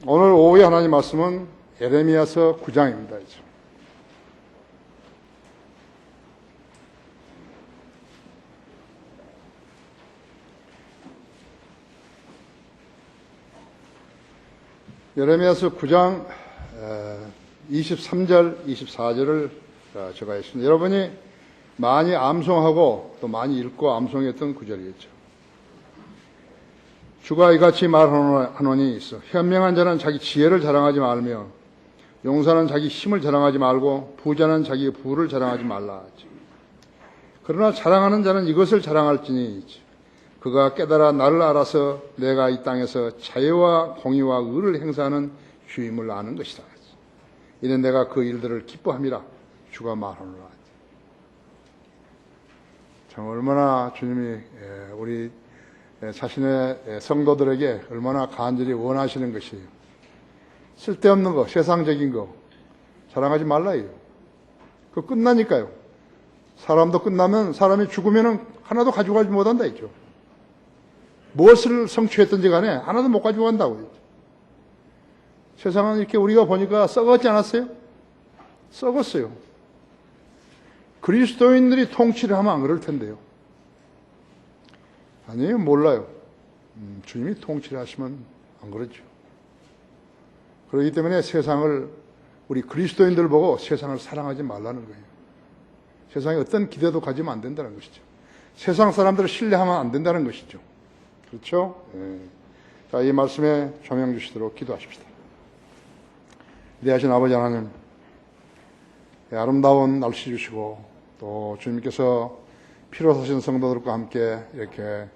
오늘 오후에 하나님 말씀은 예레미야서 9장입니다. 예레미야서 9장 23절, 24절을 제가 했습니다. 여러분이 많이 암송하고 또 많이 읽고 암송했던 구절이겠죠. 주가 이같이 말하노니 있어. 현명한 자는 자기 지혜를 자랑하지 말며 용사는 자기 힘을 자랑하지 말고 부자는 자기 부를 자랑하지 말라. 그러나 자랑하는 자는 이것을 자랑할지니 그가 깨달아 나를 알아서 내가 이 땅에서 자유와 공의와 의를 행사하는 주임을 아는 것이다. 이는 내가 그 일들을 기뻐함이라 주가 말하노라. 참 얼마나 주님이 우리 자신의 성도들에게 얼마나 간절히 원하시는 것이에요. 쓸데없는 거, 세상적인 거 자랑하지 말라요. 그거 끝나니까요. 사람도 끝나면, 사람이 죽으면 하나도 가지고 가지 못한다 했죠. 무엇을 성취했든지 간에 하나도 못 가지고 간다고 했죠. 세상은 이렇게 우리가 보니까 썩었지 않았어요? 썩었어요. 그리스도인들이 통치를 하면 안 그럴 텐데요. 아니에요, 몰라요. 주님이 통치를 하시면 안 그러죠. 그렇기 때문에 세상을, 우리 그리스도인들 보고 세상을 사랑하지 말라는 거예요. 세상에 어떤 기대도 가지면 안 된다는 것이죠. 세상 사람들을 신뢰하면 안 된다는 것이죠. 그렇죠? 네. 자, 이 말씀에 조명 주시도록 기도하십시다. 위대하신 아버지 하나님, 아름다운 날씨 주시고 또 주님께서 피로 사신 성도들과 함께 이렇게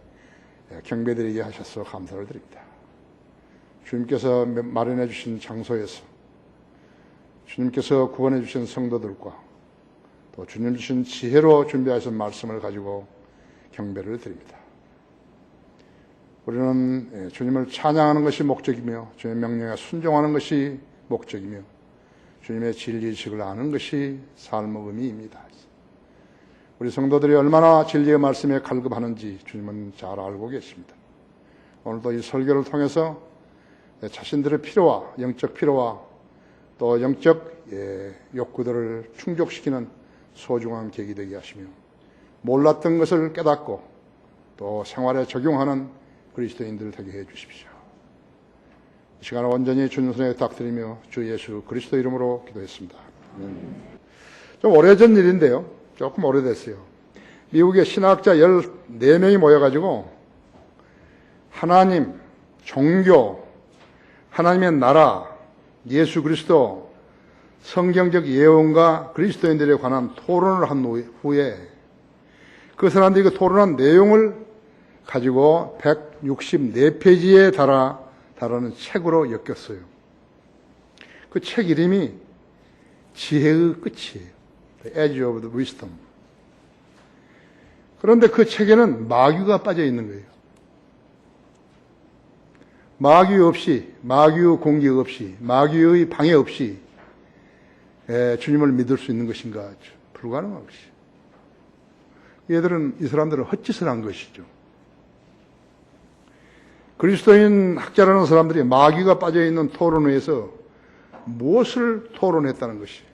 경배드리게 하셔서 감사를 드립니다. 주님께서 마련해 주신 장소에서 주님께서 구원해 주신 성도들과 또 주님 주신 지혜로 준비하신 말씀을 가지고 경배를 드립니다. 우리는 주님을 찬양하는 것이 목적이며 주님의 명령에 순종하는 것이 목적이며 주님의 진리의식을 아는 것이 삶의 의미입니다. 우리 성도들이 얼마나 진리의 말씀에 갈급하는지 주님은 잘 알고 계십니다. 오늘도 이 설교를 통해서 자신들의 필요와 영적 필요와 또 영적 욕구들을 충족시키는 소중한 계기 되게 하시며 몰랐던 것을 깨닫고 또 생활에 적용하는 그리스도인들 되게 해 주십시오. 이 시간을 온전히 주님 손에 부탁드리며 주 예수 그리스도 이름으로 기도했습니다. 좀 오래전 일인데요. 조금 오래됐어요. 미국의 신학자 14명이 모여가지고 하나님, 종교, 하나님의 나라, 예수 그리스도, 성경적 예언과 그리스도인들에 관한 토론을 한 후에 그 사람들이 그 토론한 내용을 가지고 164페이지에 달하는 책으로 엮였어요. 그 책 이름이 지혜의 끝이에요. The Edge of the Wisdom. 그런데 그 책에는 마귀가 빠져 있는 거예요. 마귀 없이, 마귀의 공격 없이, 마귀의 방해 없이 주님을 믿을 수 있는 것인가? 불가능한 것이죠. 이 사람들은 헛짓을 한 것이죠. 그리스도인 학자라는 사람들이 마귀가 빠져 있는 토론회에서 무엇을 토론했다는 것이에요.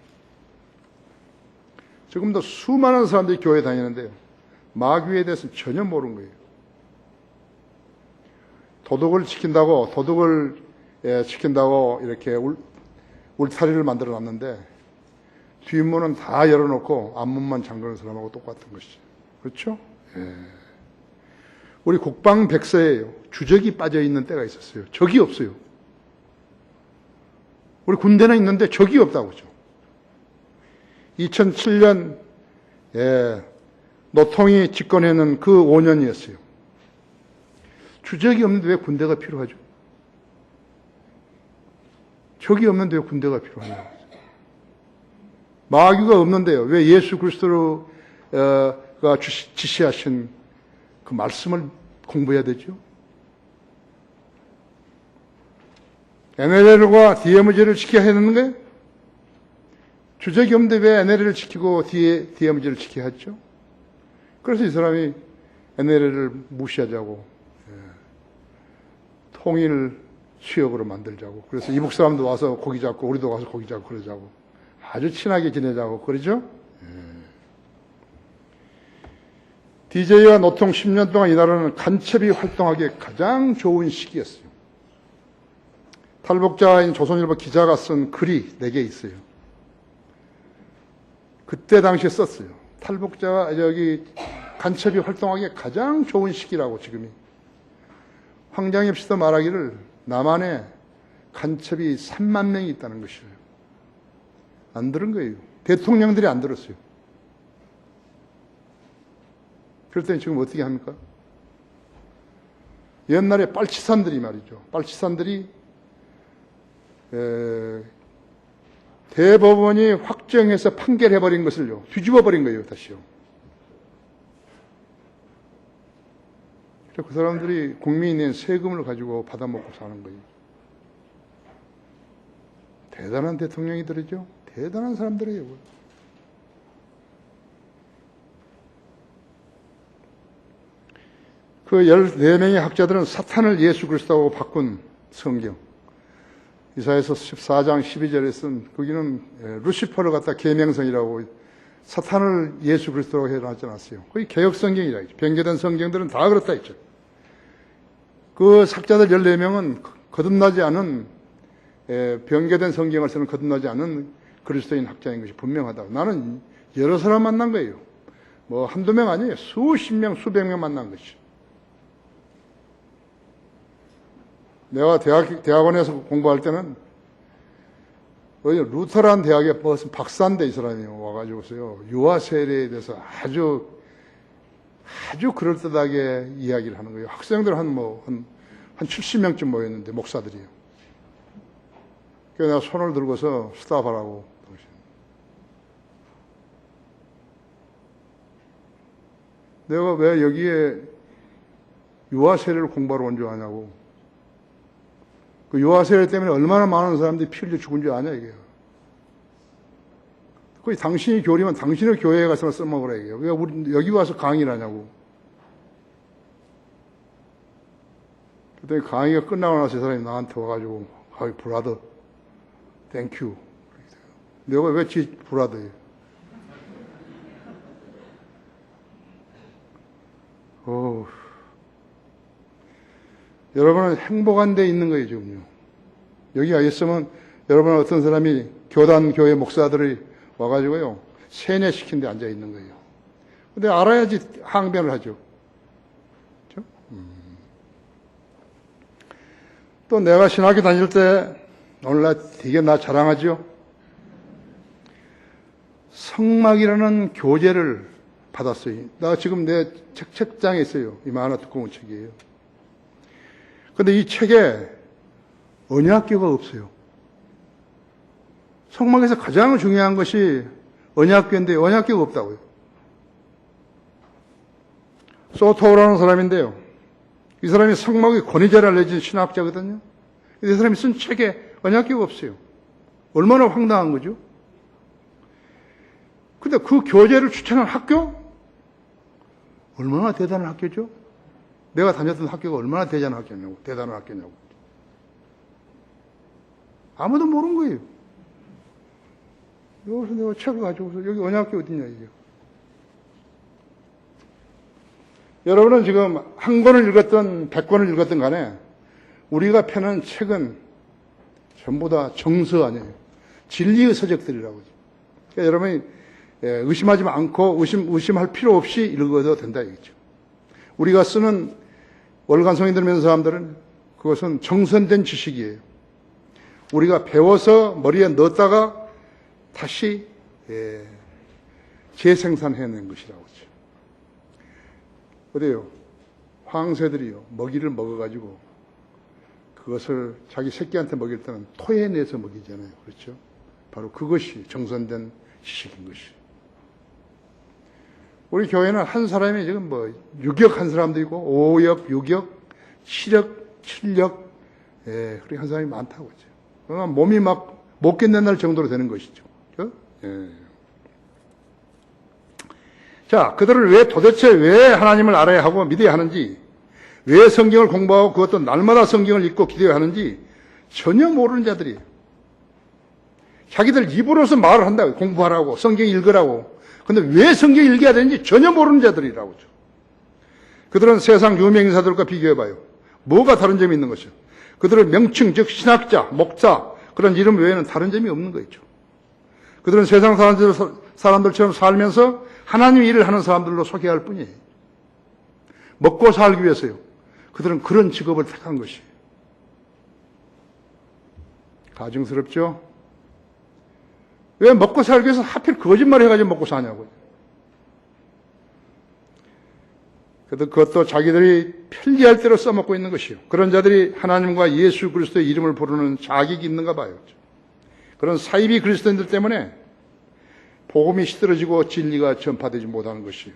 지금도 수많은 사람들이 교회에 다니는데요. 마귀에 대해서는 전혀 모르는 거예요. 도덕을 지킨다고 이렇게 울타리를 만들어 놨는데 뒷문은 다 열어놓고 앞문만 잠그는 사람하고 똑같은 것이죠. 그렇죠? 예. 우리 국방백서에요. 주적이 빠져 있는 때가 있었어요. 적이 없어요. 우리 군대는 있는데 적이 없다고 그러죠. 2007년 노통이 집권했는 그 5년이었어요. 주적이 없는데 왜 군대가 필요하죠? 적이 없는데 왜 군대가 필요하냐고. 마귀가 없는데요. 왜 예수 그리스도가 지시하신 그 말씀을 공부해야 되죠? NLL과 DMZ를 지켜야 하는 거예요? 주적이 없는데 왜 NLL을 지키고 DMZ를 지켜야 했죠? 그래서 이 사람이 NLL을 무시하자고 통일 취역으로 만들자고. 그래서 이북 사람도 와서 고기 잡고 우리도 와서 고기 잡고 그러자고. 아주 친하게 지내자고. 그러죠? DJ와 노통 10년 동안 이 나라는 간첩이 활동하기에 가장 좋은 시기였어요. 탈북자인 조선일보 기자가 쓴 글이 4개 있어요. 그때 당시에 썼어요. 탈북자가 간첩이 활동하기에 가장 좋은 시기라고 지금이. 황장엽 씨도 말하기를 남한에 간첩이 3만 명이 있다는 것이에요. 안 들은 거예요. 대통령들이 안 들었어요. 그랬더니 지금 어떻게 합니까? 옛날에 빨치산들이 말이죠. 빨치산들이 대법원이 확정해서 판결해버린 것을요, 뒤집어버린 거예요, 다시요. 그 사람들이 국민이 낸 세금을 가지고 받아먹고 사는 거예요. 대단한 대통령이들이죠. 대단한 사람들이에요. 그 14명의 학자들은 사탄을 예수 그리스도하고 바꾼 성경. 이사야서 14장 12절에 쓴 거기는 루시퍼를 갖다 계명성이라고 사탄을 예수 그리스도라고 해놨지 않았어요. 거의 개혁 성경이라 했죠. 변개된 성경들은 다 그렇다 했죠. 그 학자들 14명은 거듭나지 않은 변개된 성경을 쓰는 거듭나지 않은 그리스도인 학자인 것이 분명하다고. 나는 여러 사람 만난 거예요. 뭐 한두 명 아니에요. 수십 명, 수백 명 만난 것이죠. 내가 대학원에서 공부할 때는 루터란 대학에 무슨 박사인데 이 사람이 와가지고서요, 유아 세례에 대해서 아주 그럴듯하게 이야기를 하는 거예요. 학생들 한 70명쯤 모였는데, 목사들이요. 그래서 내가 손을 들고서 스탑하라고. 내가 왜 여기에 유아 세례를 공부하러 온 줄 아냐고. 그 유아 세례 때문에 얼마나 많은 사람들이 피 흘려 죽은 줄 아냐, 이게요. 거의 당신이 교리면 당신의 교회에 가서 써먹으라, 이게요. 왜 우리 여기 와서 강의를 하냐고. 그랬더니 강의가 끝나고 나서 이 사람이 나한테 와가지고, 아이, 브라더, 땡큐. 내가 왜 브라더예요? 여러분은 행복한 데 있는 거예요, 지금요. 여기 와 있으면 여러분은 어떤 사람이 교단, 교회 목사들이 와가지고요, 세뇌시킨 데 앉아 있는 거예요. 근데 알아야지 항변을 하죠. 그렇죠? 또 내가 신학교 다닐 때, 오늘날 되게 나 자랑하죠? 성막이라는 교재를 받았어요. 나 지금 내 책장에 있어요. 이만한 두꺼운 책이에요. 근데 이 책에 언약궤가 없어요. 성막에서 가장 중요한 것이 언약궤인데 언약궤가 없다고요. 소토라는 사람인데요. 이 사람이 성막의 권위자를 내진 신학자거든요. 이 사람이 쓴 책에 언약궤가 없어요. 얼마나 황당한 거죠? 근데 그 교재를 추천한 학교? 얼마나 대단한 학교죠? 내가 다녔던 학교가 얼마나 대단한 학교냐고. 아무도 모르는 거예요. 여기서 내가 책을 가져오서 여기 언약궤 어딨냐, 이게. 여러분은 지금 한 권을 읽었든 100권을 읽었든 간에 우리가 펴는 책은 전부 다 정서 아니에요. 진리의 서적들이라고. 그러니까 여러분이 의심하지 않고 의심할 필요 없이 읽어도 된다, 이거죠. 우리가 쓰는 월간성이 들으면서 사람들은 그것은 정선된 지식이에요. 우리가 배워서 머리에 넣었다가 다시 재생산해낸 것이라고 하죠. 어때요? 황새들이요, 먹이를 먹어가지고 그것을 자기 새끼한테 먹일 때는 토해내서 먹이잖아요. 그렇죠? 바로 그것이 정선된 지식인 것이에요. 우리 교회는 한 사람이 지금 6역 한 사람도 있고 5역, 6역, 7역, 7역, 그렇게 한 사람이 많다고 하죠. 그러나 몸이 막 못 견뎌낼 정도로 되는 것이죠. 자, 그들을 도대체 왜 하나님을 알아야 하고 믿어야 하는지, 왜 성경을 공부하고 그것도 날마다 성경을 읽고 기도해야 하는지, 전혀 모르는 자들이에요. 자기들 입으로서 말을 한다고, 공부하라고, 성경 읽으라고. 근데 왜 성경 읽어야 되는지 전혀 모르는 자들이라고. 그들은 세상 유명 인사들과 비교해봐요. 뭐가 다른 점이 있는 것이요? 그들은 명칭, 즉 신학자, 목사 그런 이름 외에는 다른 점이 없는 거죠. 그들은 세상 사람들처럼 살면서 하나님 일을 하는 사람들로 소개할 뿐이에요. 먹고 살기 위해서요. 그들은 그런 직업을 택한 것이에요. 가증스럽죠? 왜 먹고 살기 위해서 하필 거짓말 해가지고 먹고 사냐고요. 그것도 자기들이 편리할 대로 써먹고 있는 것이요. 그런 자들이 하나님과 예수 그리스도의 이름을 부르는 자격이 있는가 봐요. 그런 사이비 그리스도인들 때문에 복음이 시들어지고 진리가 전파되지 못하는 것이요.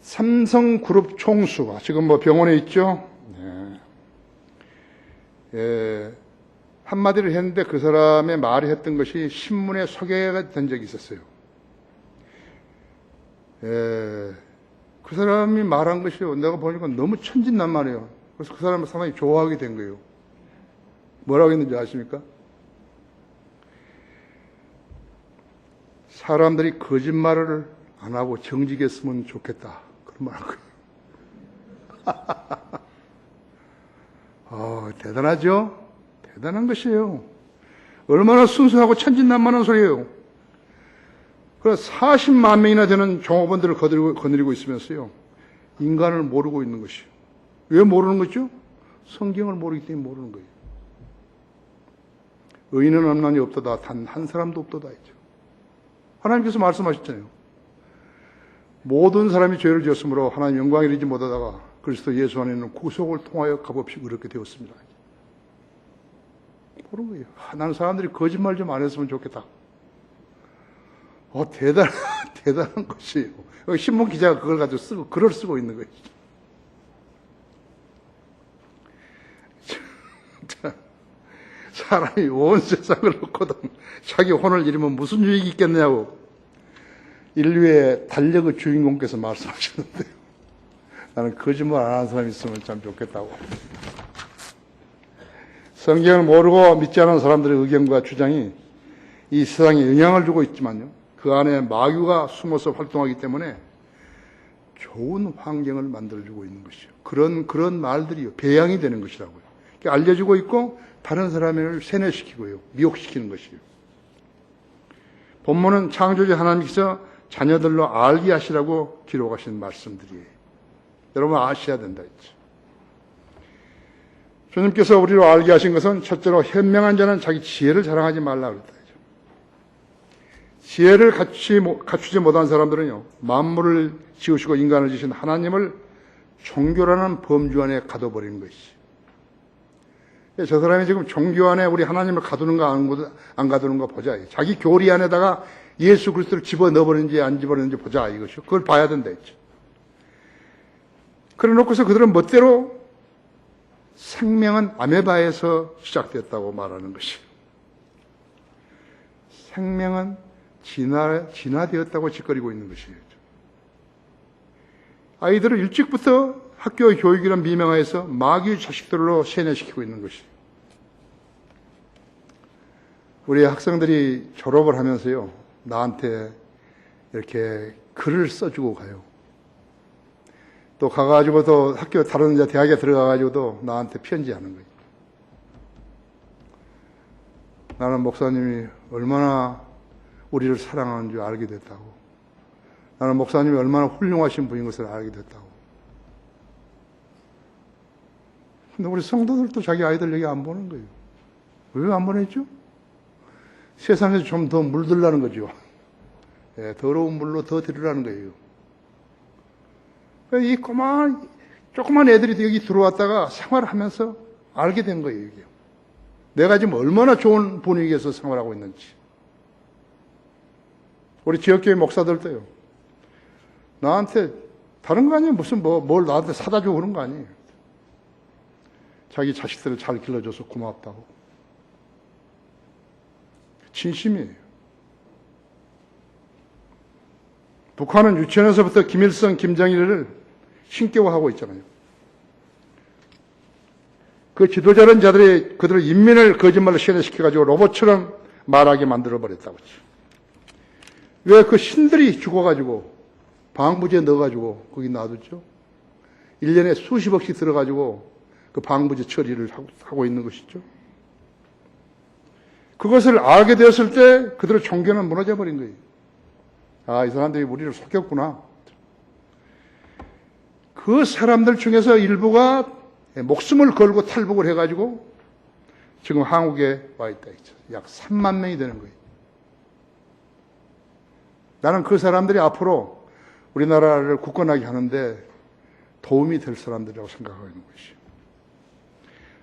삼성그룹 총수가 지금 병원에 있죠. 한마디를 했는데 그 사람의 말이 했던 것이 신문에 소개가 된 적이 있었어요. 그 사람이 말한 것이요. 내가 보니까 너무 천진난만해요. 그래서 그 사람을 상당히 좋아하게 된 거예요. 뭐라고 했는지 아십니까? 사람들이 거짓말을 안 하고 정직했으면 좋겠다. 그런 말 한 거예요. 대단하죠? 대단한 것이에요. 얼마나 순수하고 천진난만한 소리예요. 그래서 40만 명이나 되는 종업원들을 거느리고 있으면서요. 인간을 모르고 있는 것이요. 왜 모르는 거죠? 성경을 모르기 때문에 모르는 거예요. 의인은 없나니 없도다. 단 한 사람도 없도다 했죠. 하나님께서 말씀하셨잖아요. 모든 사람이 죄를 지었으므로 하나님 영광에 이르지 못하다가 그리스도 예수 안에 있는 구속을 통하여 값없이 의롭게 되었습니다. 모르는 거예요. 나는 사람들이 거짓말 좀 안 했으면 좋겠다. 대단한 것이에요. 신문 기자가 그걸 가지고 글을 쓰고 있는 거예요. 사람이 온 세상을 놓고도 자기 혼을 잃으면 무슨 유익이 있겠느냐고 인류의 달력의 주인공께서 말씀하셨는데요. 나는 거짓말 안 하는 사람이 있으면 참 좋겠다고. 성경을 모르고 믿지 않은 사람들의 의견과 주장이 이 세상에 영향을 주고 있지만요. 그 안에 마귀가 숨어서 활동하기 때문에 좋은 환경을 만들어주고 있는 것이요. 그런 말들이요. 배양이 되는 것이라고요. 알려주고 있고 다른 사람을 세뇌시키고요. 미혹시키는 것이요. 본문은 창조주 하나님께서 자녀들로 알게 하시라고 기록하신 말씀들이에요. 여러분 아셔야 된다 했죠. 주님께서 우리로 알게 하신 것은 첫째로 현명한 자는 자기 지혜를 자랑하지 말라 그랬다. 지혜를 갖추지 못한 사람들은요, 만물을 지으시고 인간을 지으신 하나님을 종교라는 범주 안에 가둬버리는 것이죠. 저 사람이 지금 종교 안에 우리 하나님을 가두는가 안 가두는가 보자. 자기 교리 안에다가 예수 그리스도를 집어넣어버리는지 안 집어넣는지 보자 이것이요. 그걸 봐야 된다 했죠. 그래 놓고서 그들은 멋대로 생명은 아메바에서 시작됐다고 말하는 것이에요. 생명은 진화되었다고 짓거리고 있는 것이에요. 아이들을 일찍부터 학교 교육이란 미명하에서 마귀 자식들로 세뇌시키고 있는 것이에요. 우리 학생들이 졸업을 하면서요, 나한테 이렇게 글을 써주고 가요. 또 가가지고 또 학교 다른 대학에 들어가가지고도 나한테 편지하는 거예요. 나는 목사님이 얼마나 우리를 사랑하는 줄 알게 됐다고. 나는 목사님이 얼마나 훌륭하신 분인 것을 알게 됐다고. 근데 우리 성도들도 자기 아이들 얘기 안 보는 거예요. 왜 안 보냈죠? 세상에서 좀 더 물들라는 거죠. 예, 더러운 물로 더 들으라는 거예요. 이 조그만 애들이 여기 들어왔다가 생활을 하면서 알게 된 거예요, 이게. 내가 지금 얼마나 좋은 분위기에서 생활하고 있는지. 우리 지역교회 목사들도요, 나한테 다른 거 아니에요. 무슨 뭘 나한테 사다 주고 그런 거 아니에요. 자기 자식들을 잘 길러줘서 고맙다고. 진심이에요. 북한은 유치원에서부터 김일성, 김정일을 신격화하고 있잖아요. 그 지도자는 자들이 그들의 인민을 거짓말로 세뇌시켜가지고 로봇처럼 말하게 만들어버렸다고 했죠. 왜 그 신들이 죽어가지고 방부제에 넣어가지고 거기 놔뒀죠? 1년에 수십억씩 들어가지고 그 방부제 처리를 하고 있는 것이죠. 그것을 알게 되었을 때 그들의 종교는 무너져 버린 거예요. 아, 이 사람들이 우리를 속였구나. 그 사람들 중에서 일부가 목숨을 걸고 탈북을 해가지고 지금 한국에 와 있다 했죠. 약 3만 명이 되는 거예요. 나는 그 사람들이 앞으로 우리나라를 굳건하게 하는데 도움이 될 사람들이라고 생각하고 있는 것이죠.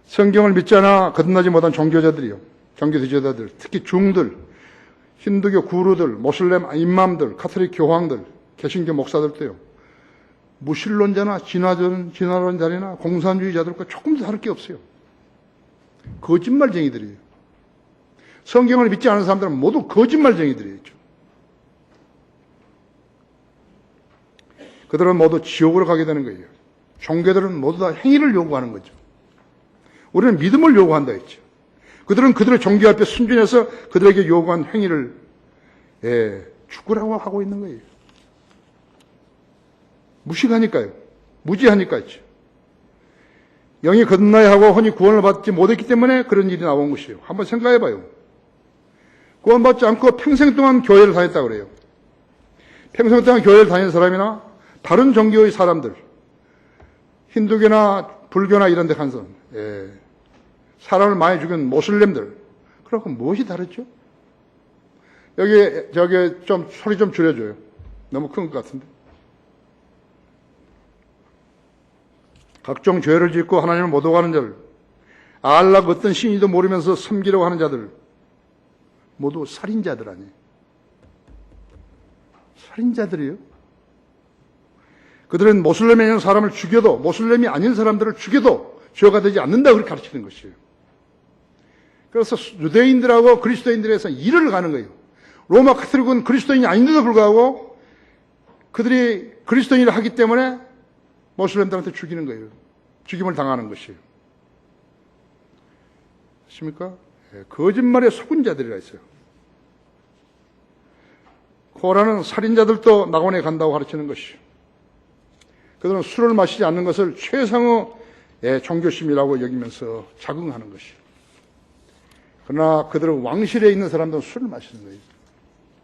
성경을 믿지 않아 거듭나지 못한 종교자들이요. 종교 지도자들, 특히 중들, 힌두교 구루들, 모슬렘 임맘들, 카톨릭 교황들, 개신교 목사들도요. 무신론자나 진화론자나 공산주의자들과 조금도 다를 게 없어요. 거짓말쟁이들이에요. 성경을 믿지 않는 사람들은 모두 거짓말쟁이들이죠. 그들은 모두 지옥으로 가게 되는 거예요. 종교들은 모두 다 행위를 요구하는 거죠. 우리는 믿음을 요구한다 했죠. 그들은 그들의 종교 앞에 순종해서 그들에게 요구한 행위를 죽으라고 하고 있는 거예요. 무식하니까요. 무지하니까요. 영이 거듭나야 하고 혼이 구원을 받지 못했기 때문에 그런 일이 나온 것이에요. 한번 생각해봐요. 구원받지 않고 평생 동안 교회를 다녔다고 그래요. 평생 동안 교회를 다닌 사람이나 다른 종교의 사람들, 힌두교나 불교나 이런 데 간 사람, 사람을 많이 죽인 모슬렘들, 그러고 무엇이 다르죠? 저기 좀 소리 좀 줄여줘요. 너무 큰 것 같은데. 각종 죄를 짓고 하나님을 못 오가는 자들, 알락 어떤 신이도 모르면서 섬기려고 하는 자들, 모두 살인자들 아니에요. 살인자들이에요. 그들은 모슬렘에 있는 사람을 죽여도, 모슬렘이 아닌 사람들을 죽여도 죄가 되지 않는다 그렇게 가르치는 것이에요. 그래서 유대인들하고 그리스도인들에서 일을 가는 거예요. 로마 카톨릭은 그리스도인이 아닌데도 불구하고 그들이 그리스도인을 하기 때문에 모슬렘들한테 죽이는 거예요. 죽임을 당하는 것이에요. 아십니까? 거짓말에 속은 자들이라 했어요. 코란은 살인자들도 낙원에 간다고 가르치는 것이에요. 그들은 술을 마시지 않는 것을 최상의 종교심이라고 여기면서 자긍하는 것이에요. 그러나 그들은 왕실에 있는 사람들은 술을 마시는 거예요.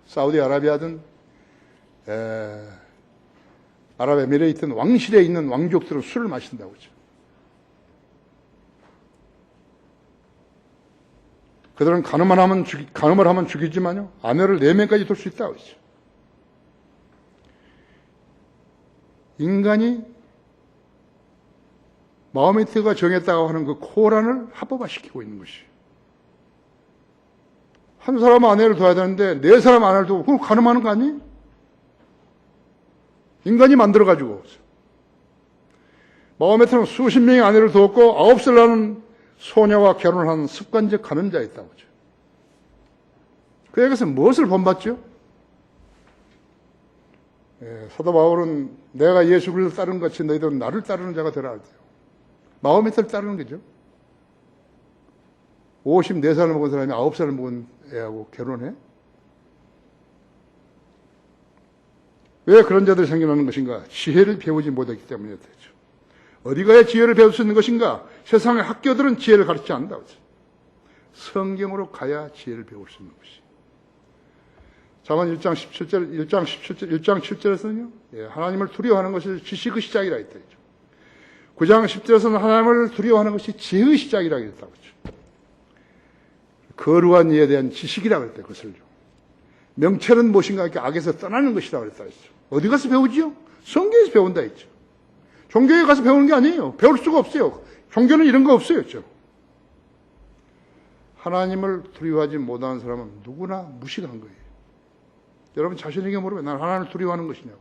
사우디아라비아든 아랍에미레이트든 왕실에 있는 왕족들은 술을 마신다고 하죠. 그들은 간음을 하면 죽이지만요, 아내를 4명까지 둘 수 있다고 하죠. 인간이 마호메트가 정했다고 하는 그 코란을 합법화시키고 있는 것이에요. 한 사람 아내를 둬야 되는데 4사람 아내를 두고 그걸 간음하는 거 아니에요? 인간이 만들어가지고. 마호메트는 수십 명의 아내를 두었고 9살 나는 소녀와 결혼을 한 습관적 간음자였다고 하죠. 그에게서 무엇을 본받죠? 사도 바울은 내가 예수 그리스도를 따르는 것 같이 너희들은 나를 따르는 자가 되라 할때요. 마호메트를 따르는 거죠. 54살을 먹은 사람이 9살을 먹은 애하고 결혼해? 왜 그런 자들이 생겨나는 것인가? 지혜를 배우지 못했기 때문에 되죠. 어디 가야 지혜를 배울 수 있는 것인가? 세상의 학교들은 지혜를 가르치지 않는다고 하죠. 성경으로 가야 지혜를 배울 수 있는 것이. 잠언 1장 7절에서는요, 하나님을 두려워하는 것이 지식의 시작이라 했다. 9장 10절에서는 하나님을 두려워하는 것이 지혜의 시작이라 했다고 했죠. 거룩한 이에 대한 지식이라고 했다, 그것을요. 명철은 무엇인가? 이렇게 악에서 떠나는 것이라고 했다 했죠. 어디 가서 배우지요? 성경에서 배운다 했죠. 종교에 가서 배우는 게 아니에요. 배울 수가 없어요. 종교는 이런 거 없어요. 하나님을 두려워하지 못하는 사람은 누구나 무식한 거예요. 여러분 자신에게 물으면 난 하나님을 두려워하는 것이냐고.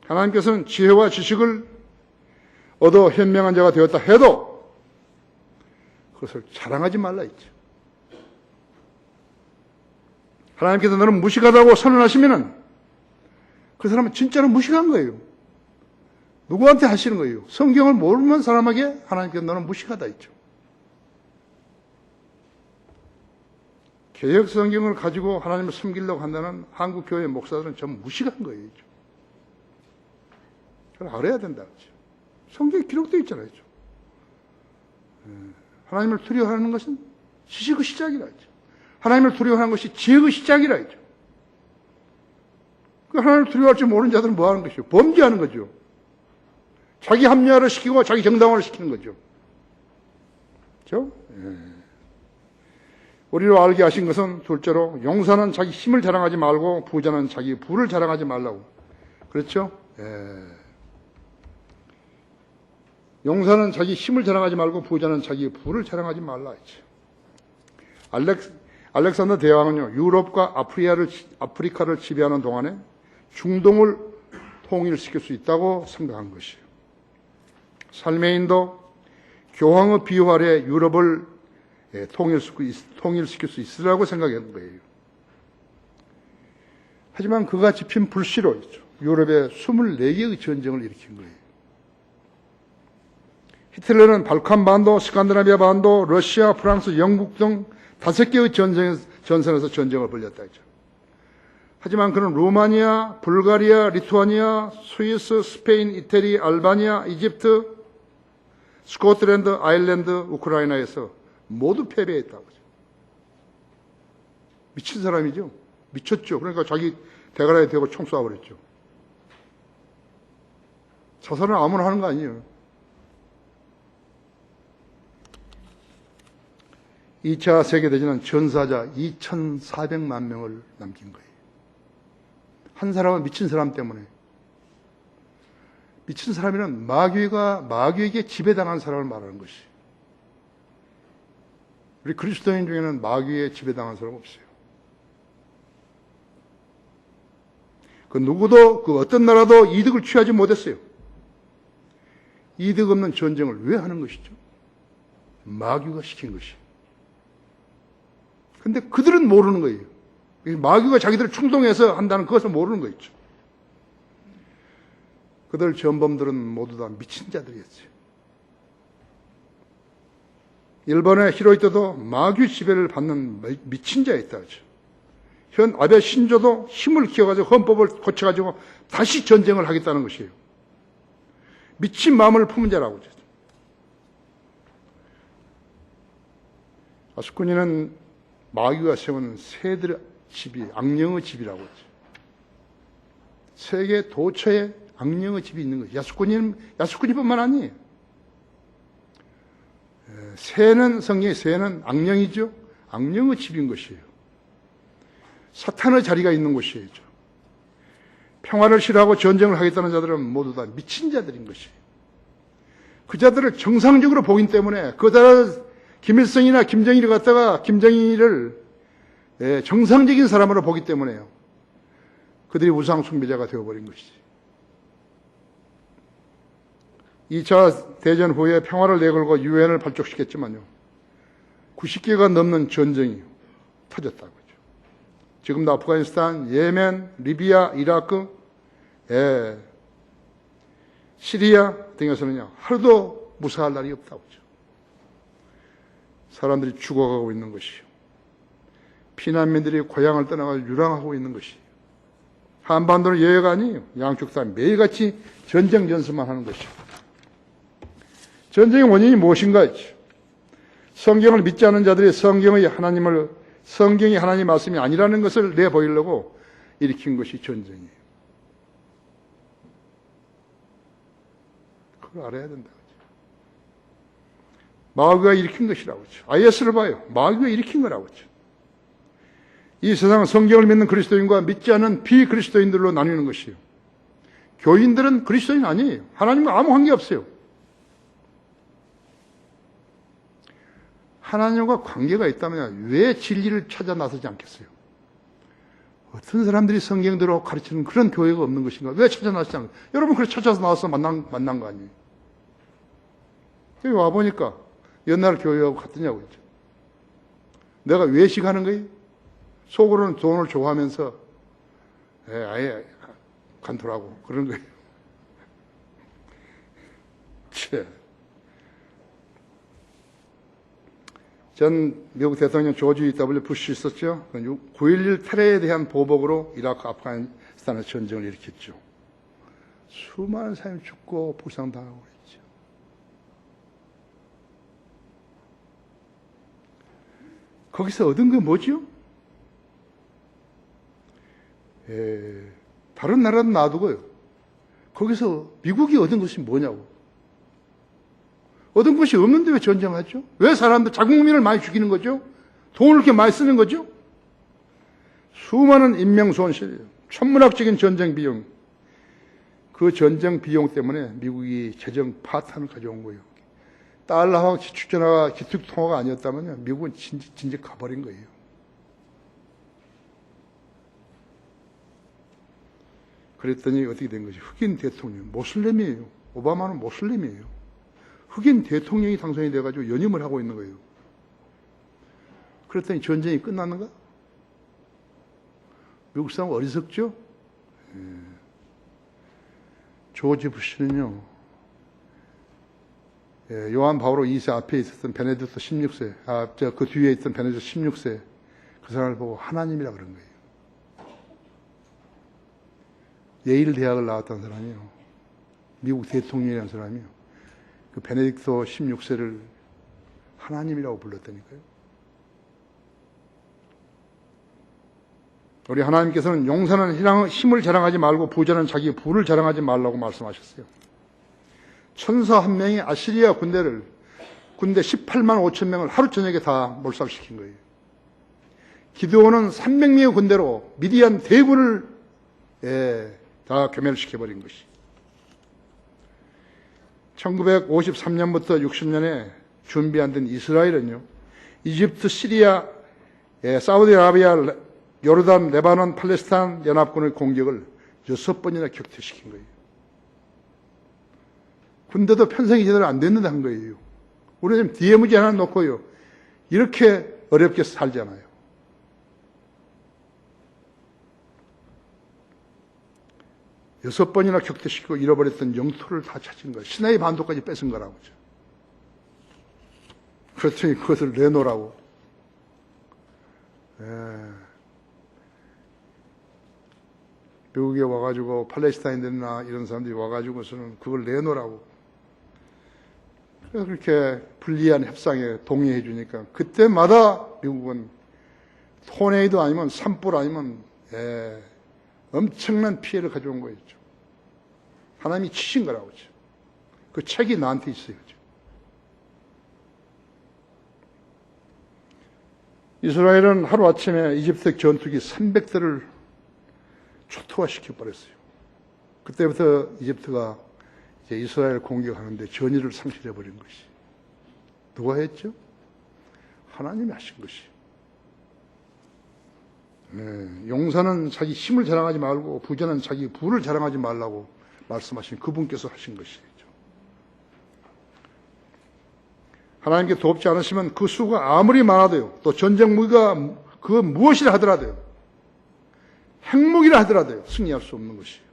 하나님께서는 지혜와 지식을 얻어 현명한 자가 되었다 해도 그것을 자랑하지 말라 했죠. 하나님께서 너는 무식하다고 선언하시면은 그 사람은 진짜로 무식한 거예요. 누구한테 하시는 거예요? 성경을 모르는 사람에게 하나님께 너는 무식하다 했죠. 개혁 성경을 가지고 하나님을 섬기려고 한다는 한국 교회 목사들은 전부 무식한 거예요. 그걸 알아야 된다. 성경에 기록되어 있잖아요. 하나님을 두려워하는 것은 지식의 시작이라 했죠. 하나님을 두려워하는 것이 지혜의 시작이라 했죠. 그 하나님을 두려워할 줄 모르는 자들은 뭐 하는 것이요? 범죄하는 거죠. 자기 합리화를 시키고 자기 정당화를 시키는 거죠. 그렇죠? 우리로 알게 하신 것은 둘째로 용사는 자기 힘을 자랑하지 말고 부자는 자기 부를 자랑하지 말라고. 그렇죠? 용사는 자기 힘을 자랑하지 말고 부자는 자기 부를 자랑하지 말라 했죠. 알렉산더 대왕은요, 유럽과 아프리카를 지배하는 동안에 중동을 통일시킬 수 있다고 생각한 것이에요. 삶의 인도, 교황의 비유 아래 유럽을 통일시킬 수 있으라고 생각한 거예요. 하지만 그가 짚인 불씨로 유럽에 24개의 전쟁을 일으킨 거예요. 히틀러는 발칸 반도, 스칸디나비아 반도, 러시아, 프랑스, 영국 등 5개의 전선에서 전쟁을 벌였다 했죠. 하지만 그는 루마니아, 불가리아, 리투아니아, 스위스, 스페인, 이태리, 알바니아, 이집트, 스코틀랜드, 아일랜드, 우크라이나에서 모두 패배했다고. 미친 사람이죠. 미쳤죠. 그러니까 자기 대가리에 대고 총 쏴버렸죠. 자살은 아무나 하는 거 아니에요. 2차 세계대전은 전사자 2,400만 명을 남긴 거예요. 한 사람은 미친 사람 때문에. 미친 사람이란 마귀에게 지배당한 사람을 말하는 것이. 우리 그리스도인 중에는 마귀에 지배당한 사람 없어요. 그 누구도, 그 어떤 나라도 이득을 취하지 못했어요. 이득 없는 전쟁을 왜 하는 것이죠? 마귀가 시킨 것이. 근데 그들은 모르는 거예요. 마귀가 자기들을 충동해서 한다는 그것을 모르는 거였죠. 그들 전범들은 모두 다 미친 자들이었어요. 일본의 히로히토도 마귀 지배를 받는 미친 자였다 하죠. 현 아베 신조도 힘을 키워가지고 헌법을 고쳐가지고 다시 전쟁을 하겠다는 것이에요. 미친 마음을 품은 자라고 하죠. 아스쿠니는 마귀가 세운 새들의 집이 악령의 집이라고 하죠. 세계 도처에 악령의 집이 있는 거죠. 야스쿠니뿐만 아니에요. 새는 악령이죠. 악령의 집인 것이에요. 사탄의 자리가 있는 곳이에요. 평화를 싫어하고 전쟁을 하겠다는 자들은 모두 다 미친 자들인 것이에요. 그 자들을 정상적으로 보기 때문에 그 자들 김일성이나 김정일이 갖다가 김정일을 정상적인 사람으로 보기 때문에요. 그들이 우상 숭배자가 되어버린 것이지. 2차 대전 후에 평화를 내걸고 유엔을 발족시켰지만요. 90개가 넘는 전쟁이 터졌다고 하죠. 지금도 아프가니스탄, 예멘, 리비아, 이라크, 시리아 등에서는요. 하루도 무사할 날이 없다고 하죠. 사람들이 죽어가고 있는 것이요. 피난민들이 고향을 떠나가 유랑하고 있는 것이에요. 한반도는 예외가 아니에요. 양쪽 다 매일같이 전쟁 전술만 하는 것이에요. 전쟁의 원인이 무엇인가? 성경을 믿지 않는 자들이 성경이 하나님 말씀이 아니라는 것을 내보이려고 일으킨 것이 전쟁이에요. 그걸 알아야 된다. 마귀가 일으킨 것이라고 하죠. IS를 봐요. 마귀가 일으킨 거라고 하죠. 이 세상은 성경을 믿는 그리스도인과 믿지 않는 비그리스도인들로 나뉘는 것이에요. 교인들은 그리스도인 아니에요. 하나님과 아무 관계 없어요. 하나님과 관계가 있다면 왜 진리를 찾아 나서지 않겠어요? 어떤 사람들이 성경대로 가르치는 그런 교회가 없는 것인가? 왜 찾아 나서지 않을까? 여러분 그래 찾아서 나와서 만난 거 아니에요? 여기 와보니까 옛날 교회하고 같으냐고 했죠. 내가 외식하는 거예요? 속으로는 돈을 좋아하면서 아예 간토라고 그런 거예요. 예. 전 미국 대통령 조지 W. 부시 있었죠. 9.11 테러에 대한 보복으로 이라크, 아프가니스탄의 전쟁을 일으켰죠. 수많은 사람이 죽고 부상당하고 그랬죠. 거기서 얻은 게 뭐죠? 다른 나라는 놔두고요. 거기서 미국이 얻은 것이 뭐냐고. 얻은 것이 없는데 왜 전쟁하죠? 왜 사람들, 자국 국민을 많이 죽이는 거죠? 돈을 이렇게 많이 쓰는 거죠? 수많은 인명 손실, 천문학적인 전쟁 비용. 그 전쟁 비용 때문에 미국이 재정 파탄을 가져온 거예요. 달러와 기축전화가 기축통화가 아니었다면요, 미국은 진짜 가버린 거예요. 그랬더니 어떻게 된 거지? 흑인 대통령, 모슬렘이에요. 오바마는 모슬렘이에요. 흑인 대통령이 당선이 돼가지고 연임을 하고 있는 거예요. 그랬더니 전쟁이 끝났는가? 미국 사람 어리석죠? 조지 부시는요, 요한 바오로 2세 앞에 있었던 베네딕토 16세, 그 뒤에 있던 베네딕토 16세, 그 사람을 보고 하나님이라 그런 거예요. 예일 대학을 나왔던 사람이요. 미국 대통령이라는 사람이요. 그 베네딕토 16세를 하나님이라고 불렀다니까요. 우리 하나님께서는 용사는 힘을 자랑하지 말고 부자는 자기 부를 자랑하지 말라고 말씀하셨어요. 천사 한 명이 아시리아 군대 18만 5천 명을 하루 저녁에 다 몰살시킨 거예요. 기드온은 300명의 군대로 미디안 대군을 다 괴멸시켜버린 것이. 1953년부터 60년에 준비 안 된 이스라엘은요, 이집트, 시리아, 사우디아라비아, 요르단, 레바논, 팔레스타인 연합군의 공격을 6번이나 격퇴시킨 거예요. 군대도 편성이 제대로 안 됐는데 한 거예요. 우리는 지금 DMZ 하나 놓고요, 이렇게 어렵게 살잖아요. 여섯 번이나 격퇴시키고 잃어버렸던 영토를 다 찾은 거예요. 시나이 반도까지 뺏은 거라고. 그렇더니 그것을 내놓으라고. 미국에 와가지고 팔레스타인들이나 이런 사람들이 와가지고서는 그걸 내놓으라고. 그렇게 불리한 협상에 동의해 주니까 그때마다 미국은 토네이도 아니면 산불 아니면 엄청난 피해를 가져온 거였죠. 하나님이 치신 거라고 하죠. 그 책이 나한테 있어요. 이스라엘은 하루아침에 이집트 전투기 300대를 초토화시켜버렸어요. 그때부터 이집트가 이제 이스라엘 공격하는데 전의를 상실해버린 것이. 누가 했죠? 하나님이 하신 것이. 용사는 자기 힘을 자랑하지 말고 부자는 자기 부를 자랑하지 말라고 말씀하신 그분께서 하신 것이죠. 하나님께 돕지 않으시면 그 수가 아무리 많아도요, 또 전쟁 무기가 그 무엇이라 하더라도요, 핵무기라 하더라도요, 승리할 수 없는 것이에요.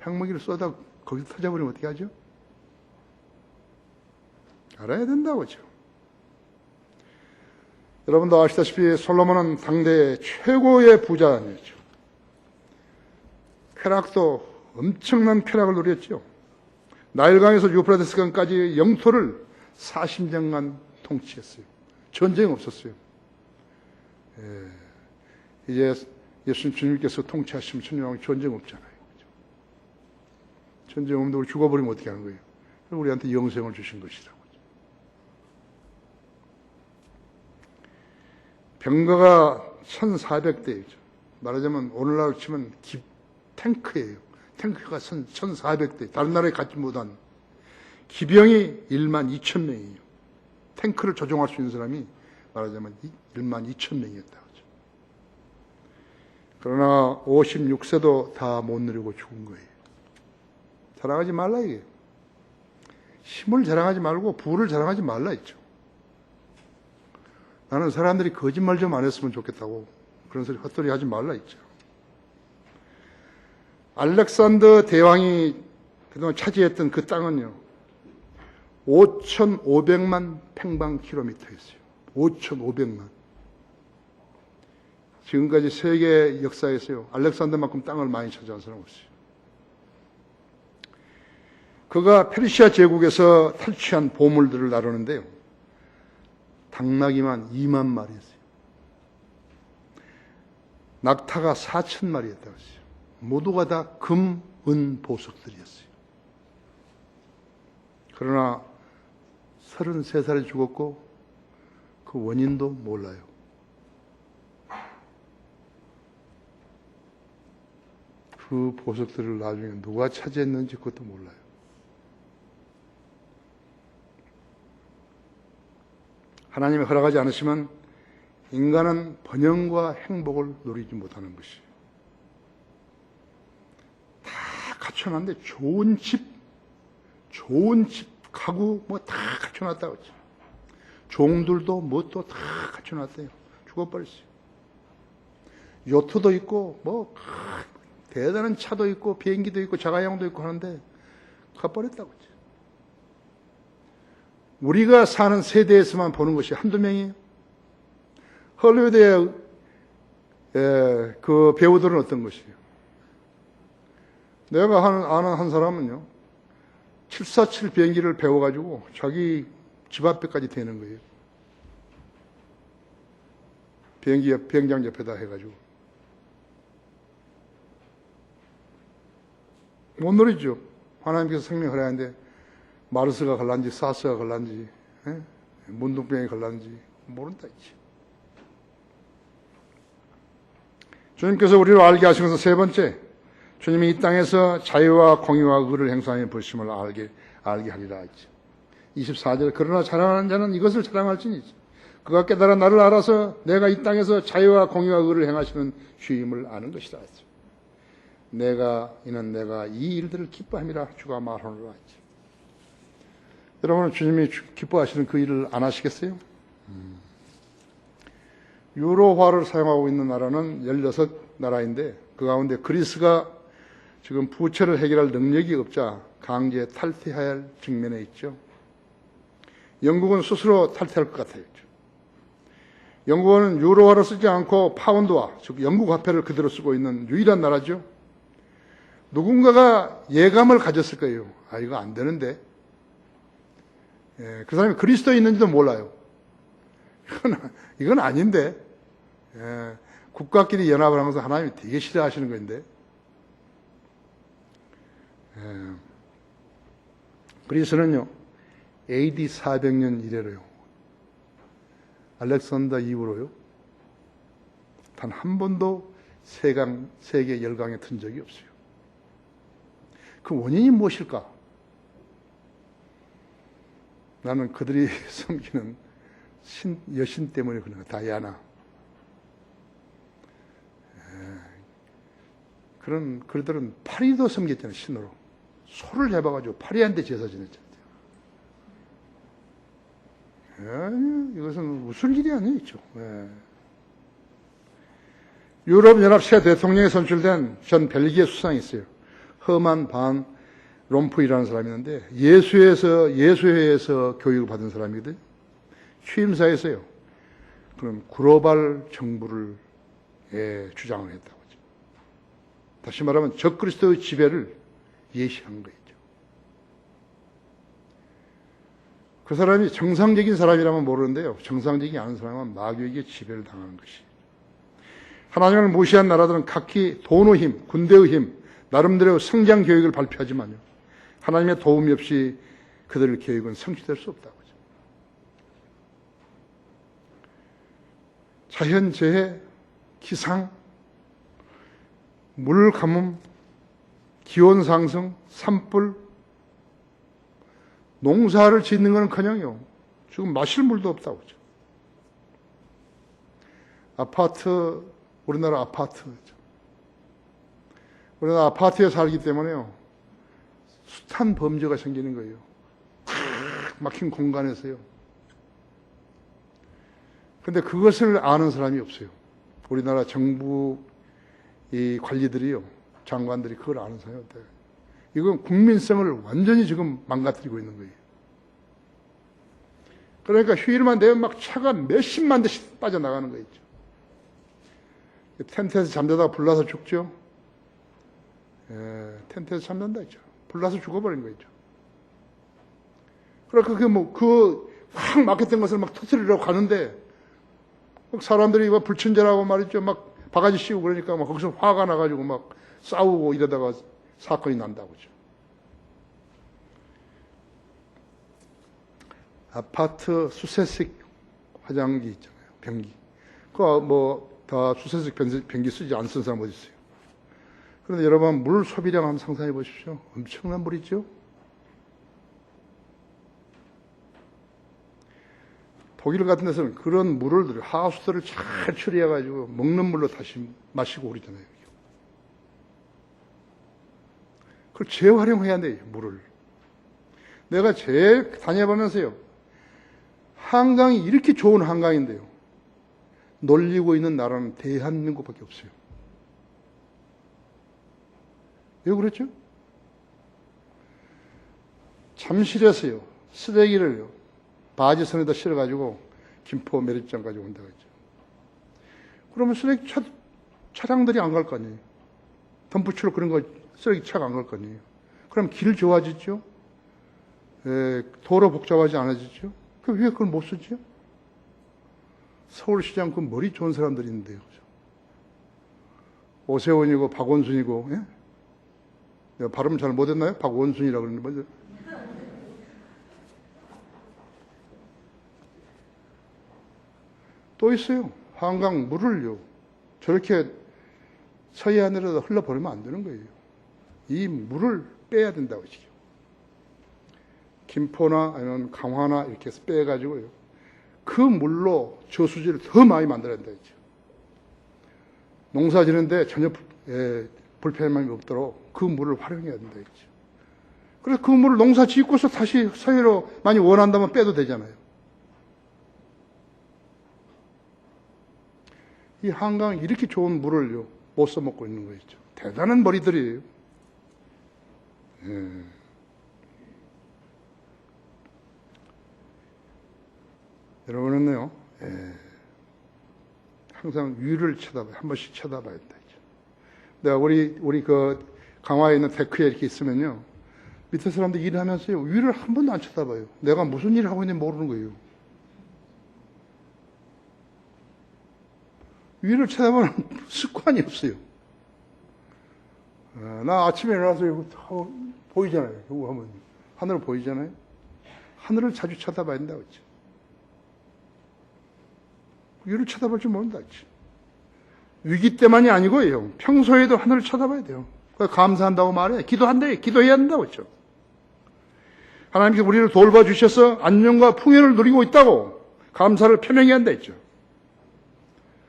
핵무기를 쏘다 거기서 터져버리면 어떻게 하죠? 알아야 된다고죠. 여러분도 아시다시피 솔로몬은 당대의 최고의 부자였죠. 쾌락도 엄청난 쾌락을 누렸죠. 나일강에서 유프라테스강까지 영토를 40년간 통치했어요. 전쟁이 없었어요. 이제 예수님 주님께서 통치하시면 천년왕국 전쟁 없잖아요. 전쟁 없는데 우리 죽어버리면 어떻게 하는 거예요? 우리한테 영생을 주신 것이라고. 병거가 1,400대이죠. 말하자면 오늘날로 치면 탱크예요. 탱크가 1,400대. 다른 나라에 갖지 못한 기병이 12,000명이에요. 탱크를 조종할 수 있는 사람이 말하자면 12,000명이었다. 그러나 56세도 다 못 누리고 죽은 거예요. 자랑하지 말라 이게. 힘을 자랑하지 말고 부를 자랑하지 말라 했죠. 나는 사람들이 거짓말 좀 안 했으면 좋겠다고 그런 소리 헛소리 하지 말라 했죠. 알렉산더 대왕이 그동안 차지했던 그 땅은요, 5,500만 평방킬로미터였어요. 5,500만. 지금까지 세계 역사에서요, 알렉산더만큼 땅을 많이 차지한 사람 없어요. 그가 페르시아 제국에서 탈취한 보물들을 나르는데요, 당나귀만 2만 마리였어요. 낙타가 4,000마리였다고 했어요. 모두가 다 금, 은 보석들이었어요. 그러나 33살에 죽었고 그 원인도 몰라요. 그 보석들을 나중에 누가 차지했는지 그것도 몰라요. 하나님이 허락하지 않으시면 인간은 번영과 행복을 누리지 못하는 것이에요. 다 갖춰놨는데 좋은 집, 가구 뭐 다 갖춰놨다고 했죠. 종들도 뭣도 다 갖춰놨대요. 죽어버렸어요. 요트도 있고 뭐 대단한 차도 있고 비행기도 있고 자가용도 있고 하는데 가버렸다고 했죠. 우리가 사는 세대에서만 보는 것이 한두 명이에요. 헐리우드의 그 배우들은 어떤 것이에요? 내가 아는 한 사람은요, 747 비행기를 배워가지고 자기 집 앞에까지 되는 거예요. 비행장 옆에다 해가지고. 못 누리죠. 하나님께서 생명 허락하는데 마르스가 갈란지 사스가 갈란지 문둥병이 갈란지 모른다 있지. 주님께서 우리를 알게 하신 것은 세 번째, 주님이 이 땅에서 자유와 공의와 의를 행사하며 보심을 알게 하리라 했죠. 24절, 그러나 자랑하는 자는 이것을 자랑할지니지. 그가 깨달아 나를 알아서 내가 이 땅에서 자유와 공의와 의를 행하시는 주임을 아는 것이다 했죠. 이는 내가 이 일들을 기뻐함이라 주가 말하노라 했죠. 여러분은 주님이 기뻐하시는 그 일을 안 하시겠어요? 유로화를 사용하고 있는 나라는 16나라인데 그 가운데 그리스가 지금 부채를 해결할 능력이 없자 강제 탈퇴해야 할 직면에 있죠. 영국은 스스로 탈퇴할 것 같아요. 영국은 유로화를 쓰지 않고 파운드화, 즉 영국 화폐를 그대로 쓰고 있는 유일한 나라죠. 누군가가 예감을 가졌을 거예요. 아, 이거 안 되는데. 그 사람이 그리스도에 있는지도 몰라요. 이건 아닌데. 국가끼리 연합을 하면서 하나님이 되게 싫어하시는 건데. 그리스는요, AD 400년 이래로요, 알렉산더 이후로요, 단 한 번도 세계 열강에 튼 적이 없어요. 그 원인이 무엇일까? 나는 그들이 섬기는 여신 때문에 그런 거야. 다이아나. 그들은 파리도 섬겼잖아요, 신으로. 소를 잡아가지고 파리한테 제사 지냈잖아요. 이것은 웃을 일이 아니죠. 유럽연합 새 대통령에 선출된 전 벨기에 수상이 있어요. 허만 반 롬프이라는 사람이 있는데 예수회에서 교육을 받은 사람이거든요. 취임사에서요, 그럼 글로벌 정부를 주장을 했다고 하죠. 다시 말하면 적그리스도의 지배를 예시한 거죠. 그 사람이 정상적인 사람이라면 모르는데요, 정상적이지 않은 사람은 마귀에게 지배를 당하는 것이. 하나님을 무시한 나라들은 각기 돈의 힘, 군대의 힘, 나름대로 성장 계획을 발표하지만요, 하나님의 도움이 없이 그들의 계획은 성취될 수 없다고 하죠. 자연재해, 기상, 물 가뭄, 기온 상승, 산불, 농사를 짓는 것은커녕요, 지금 마실 물도 없다고 하죠. 우리나라 아파트에 살기 때문에요, 숱한 범죄가 생기는 거예요. 탁 막힌 공간에서요. 근데 그것을 아는 사람이 없어요. 우리나라 정부 이 관리들이요, 장관들이 그걸 아는 사람이 없다. 이건 국민성을 완전히 지금 망가뜨리고 있는 거예요. 그러니까 휴일만 되면 막 차가 몇십만 대씩 빠져나가는 거 있죠. 텐트에서 잠자다가 불나서 죽죠. 텐트에서 잠잔다 했죠. 불나서 죽어버린 거죠. 그러니까 확 막혔던 것을 막 터뜨리려고 가는데, 사람들이 불친절하고 말이죠. 막 바가지 씌우고 그러니까 막 거기서 화가 나가지고 막 싸우고 이러다가 사건이 난다고죠. 아파트 수세식 화장기 있잖아요. 변기. 다 수세식 변기 쓰지 안 쓴 사람 어디 있어요? 그런데 여러분, 물 소비량 한번 상상해 보십시오. 엄청난 물이죠? 독일 같은 데서는 그런 물을, 하우스들을 잘 처리해가지고 먹는 물로 다시 마시고 그러잖아요. 그걸 재활용해야 돼요, 물을. 내가 제일 다녀보면서요, 한강이 이렇게 좋은 한강인데요, 놀리고 있는 나라는 대한민국밖에 없어요. 왜 그렇죠? 잠실에서요, 쓰레기를요, 바지선에다 실어가지고 김포 매립장까지 온다고 했죠. 그러면 쓰레기 차량들이 안 갈 거 아니에요. 덤프트럭 그런 거 쓰레기 차가 안 갈 거 아니에요. 그럼 길 좋아지죠? 도로 복잡하지 않아지죠? 왜 그걸 못 쓰죠? 서울시장 그 머리 좋은 사람들이 있는데요. 그죠? 오세훈이고 박원순이고, 예? 발음 잘 못했나요? 박원순이라고 그러는데 먼저. 또 있어요. 한강 물을요, 저렇게 서해안으로 흘러버리면 안 되는 거예요. 이 물을 빼야 된다고 하시죠. 김포나 아니면 강화나 이렇게 해서 빼가지고요, 그 물로 저수지를 더 많이 만들어야 된다 했죠. 농사 지는데 전혀 불편함이 없도록 그 물을 활용해야 된다 했죠. 그래서 그 물을 농사 짓고서 다시 서해로 많이 원한다면 빼도 되잖아요. 이 한강 이렇게 좋은 물을요, 못 써먹고 있는 거죠. 대단한 머리들이에요. 여러분은요, 항상 위를 쳐다봐요. 한 번씩 쳐다봐야 된다. 내가 우리 강화에 있는 데크에 이렇게 있으면요, 밑에 사람들 일하면서요, 위를 한 번도 안 쳐다봐요. 내가 무슨 일을 하고 있는지 모르는 거예요. 위를 쳐다보는 습관이 없어요. 나 아침에 일어나서 이거 보이잖아요. 이거 하면 하늘 보이잖아요. 하늘을 자주 쳐다봐야 된다고 했죠. 위를 쳐다볼 줄 모른다 했죠. 위기 때만이 아니고요, 평소에도 하늘을 쳐다봐야 돼요. 감사한다고 말해. 기도해야 한다고 했죠. 하나님께서 우리를 돌봐주셔서 안녕과 풍요를 누리고 있다고 감사를 표명해야 한다 했죠.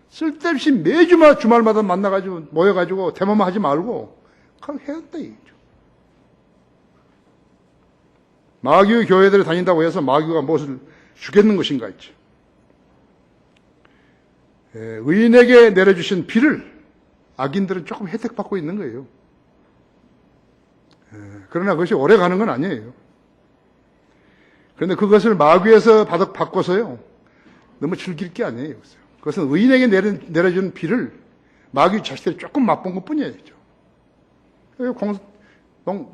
쓸데없이 매주마다 주말마다 만나가지고 모여가지고 대모만 하지 말고 그냥 해야 한다 이거죠. 마귀의 교회들에 다닌다고 해서 마귀가 무엇을 주겠는 것인가 했죠. 의인에게 내려주신 비를 악인들은 조금 혜택받고 있는 거예요. 그러나 그것이 오래 가는 건 아니에요. 그런데 그것을 마귀에서 바꿔서요, 너무 즐길 게 아니에요. 그것은 의인에게 내려준 비를 마귀 자식들이 조금 맛본 것 뿐이에요.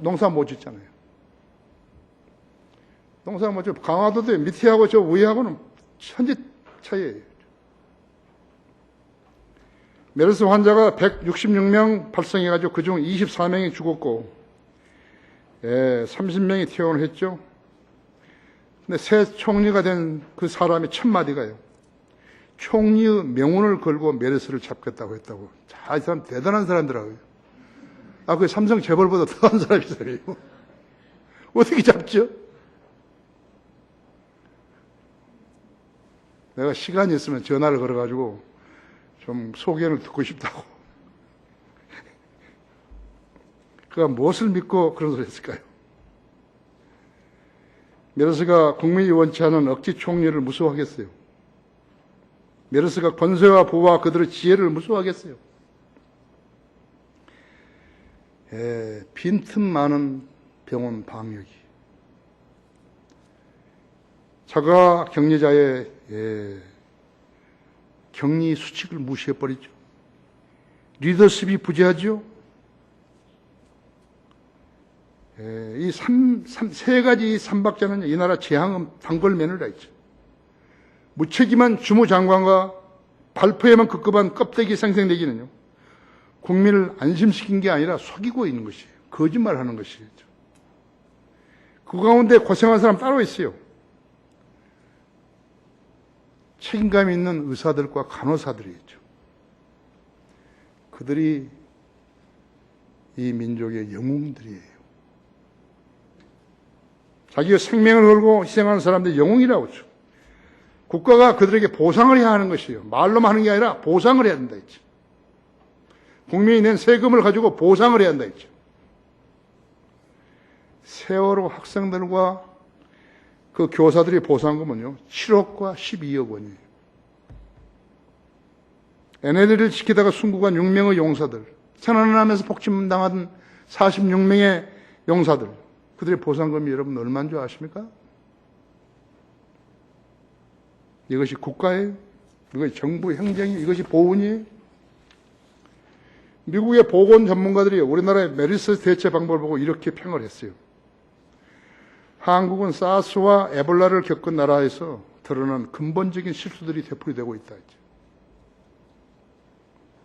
농사 못 짓잖아요. 농사 못 짓고, 강화도도 밑에하고 저 위하고는 천지 차이예요. 메르스 환자가 166명 발생해가지고 그중 24명이 죽었고, 30명이 퇴원을 했죠. 근데 새 총리가 된 그 사람이 첫 마디가요, 총리의 명운을 걸고 메르스를 잡겠다고 했다고. 자, 이 사람 대단한 사람들하고요. 그 삼성 재벌보다 더한 사람이잖아요. 어떻게 잡죠? 내가 시간이 있으면 전화를 걸어가지고 좀 소견을 듣고 싶다고. 그가 무엇을 믿고 그런 소리 했을까요? 메르스가 국민이 원치 않은 억지 총리를 무서워하겠어요? 메르스가 권세와 부와 그들의 지혜를 무서워하겠어요? 빈틈 많은 병원 방역이, 자가 격리자의 격리 수칙을 무시해버리죠. 리더십이 부재하죠. 이 세 가지 삼박자는 이 나라 재앙 단골맨을 다 있죠. 무책임한 주무장관과 발포에만 급급한 껍데기 생생내기는요, 국민을 안심시킨 게 아니라 속이고 있는 것이에요. 거짓말하는 것이죠. 그 가운데 고생한 사람 따로 있어요. 책임감 있는 의사들과 간호사들이 있죠. 그들이 이 민족의 영웅들이에요. 자기의 생명을 걸고 희생하는 사람들이 영웅이라고 하죠. 국가가 그들에게 보상을 해야 하는 것이에요. 말로만 하는 게 아니라 보상을 해야 된다 했죠. 국민이 낸 세금을 가지고 보상을 해야 한다 했죠. 세월호 학생들과 그 교사들이 보상금은요, 7억과 12억 원이에요. 얘네들을 지키다가 순국한 6명의 용사들, 천안함에서 복침당한 46명의 용사들, 그들의 보상금이 여러분 얼마인 줄 아십니까? 이것이 국가예요? 이것이 정부 행정이에요? 이것이 보훈이에요? 미국의 보건 전문가들이 우리나라의 메르스 대처 방법을 보고 이렇게 평을 했어요. 한국은 사스와 에볼라를 겪은 나라에서 드러난 근본적인 실수들이 되풀이되고 있다.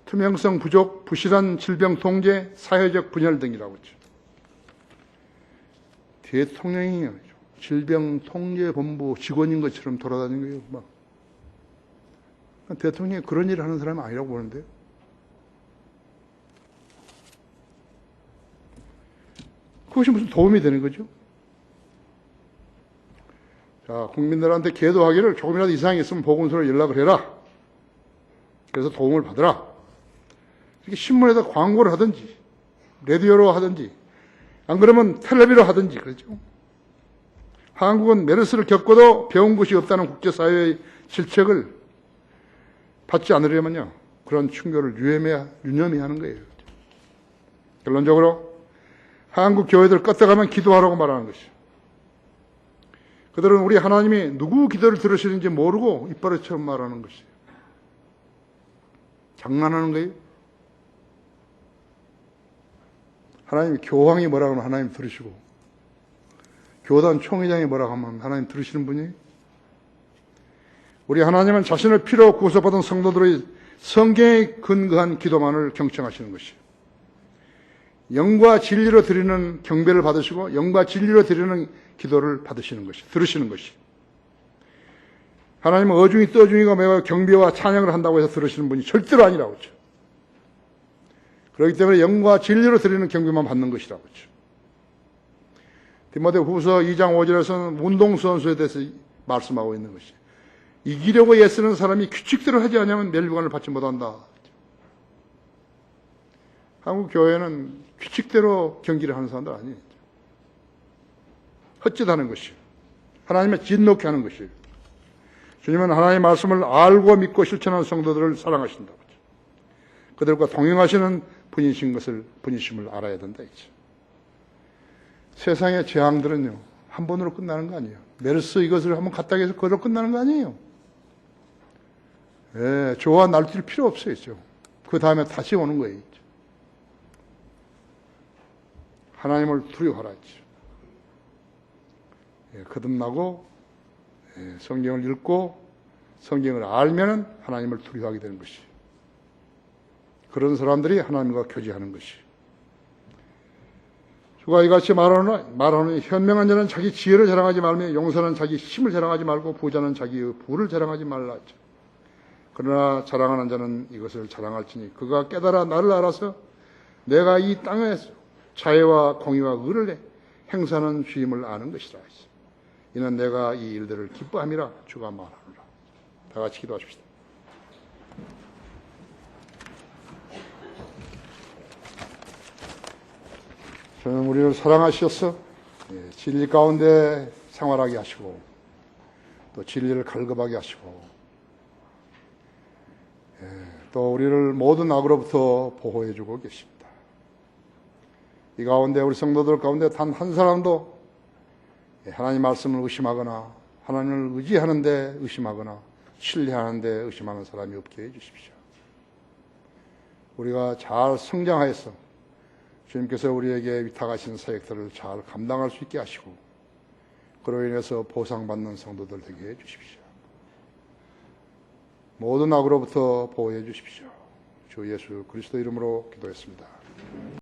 투명성 부족, 부실한 질병 통제, 사회적 분열 등이라고 했죠. 대통령이 질병통제본부 직원인 것처럼 돌아다니는 거예요. 막. 대통령이 그런 일을 하는 사람은 아니라고 보는데요. 그것이 무슨 도움이 되는 거죠? 자, 국민들한테 계도하기를 조금이라도 이상이 있으면 보건소로 연락을 해라. 그래서 도움을 받으라. 이렇게 신문에다 광고를 하든지, 라디오로 하든지, 안 그러면 텔레비로 하든지, 그렇죠? 한국은 메르스를 겪고도 배운 것이 없다는 국제사회의 질책을 받지 않으려면요, 그런 충고를 유념해야 하는 거예요. 결론적으로, 한국 교회들 껐다가면 기도하라고 말하는 것이죠. 그들은 우리 하나님이 누구 기도를 들으시는지 모르고 이빨에처럼 말하는 것이에요. 장난하는 거예요? 하나님 교황이 뭐라고 하면 하나님 들으시고, 교단 총회장이 뭐라고 하면 하나님 들으시는 분이, 우리 하나님은 자신을 피로 구속받은 성도들의 성경에 근거한 기도만을 경청하시는 것이에요. 영과 진리로 드리는 경배를 받으시고 영과 진리로 드리는 기도를 받으시는 것이, 들으시는 것이. 하나님은 어중이 떠중이가 매우 경배와 찬양을 한다고 해서 들으시는 분이 절대로 아니라고 하죠. 그렇기 때문에 영과 진리로 드리는 경배만 받는 것이라고 하죠. 디모데 후서 2장 5절에서는 운동선수에 대해서 말씀하고 있는 것이, 이기려고 애쓰는 사람이 규칙대로 하지 않으면 멸류관을 받지 못한다. 한국 교회는 규칙대로 경기를 하는 사람들 아니에요. 헛짓하는 것이에요. 하나님의 진노케 하는 것이에요. 주님은 하나님의 말씀을 알고 믿고 실천하는 성도들을 사랑하신다고 하죠. 그들과 동행하시는 분이심을 알아야 된다. 이죠. 세상의 재앙들은요, 한 번으로 끝나는 거 아니에요. 메르스 이것을 한번 갖다 해서 그걸로 끝나는 거 아니에요. 예, 조와 날뛸 필요 없어요. 그 다음에 다시 오는 거예요. 하나님을 두려워하라 했죠. 예, 거듭나고 성경을 읽고 성경을 알면은 하나님을 두려워하게 되는 것이. 그런 사람들이 하나님과 교제하는 것이. 주가 이같이 말하노니 현명한 자는 자기 지혜를 자랑하지 말며 용사는 자기 힘을 자랑하지 말고 부자는 자기의 부를 자랑하지 말라 했죠. 그러나 자랑하는 자는 이것을 자랑할지니 그가 깨달아 나를 알아서 내가 이 땅에서 자애와 공의와 의를 행사하는 주임을 아는 것이라. 이는 내가 이 일들을 기뻐함이라 주가 말하노라. 다 같이 기도하십시다. 저는 우리를 사랑하셔서 진리 가운데 생활하게 하시고 또 진리를 갈급하게 하시고 또 우리를 모든 악으로부터 보호해 주고 계십니다. 이 가운데 우리 성도들 가운데 단 한 사람도 하나님 말씀을 의심하거나 하나님을 의지하는데 의심하거나 신뢰하는데 의심하는 사람이 없게 해주십시오. 우리가 잘 성장하여서 주님께서 우리에게 위탁하신 사역들을 잘 감당할 수 있게 하시고 그로 인해서 보상받는 성도들 되게 해주십시오. 모든 악으로부터 보호해 주십시오. 주 예수 그리스도 이름으로 기도했습니다.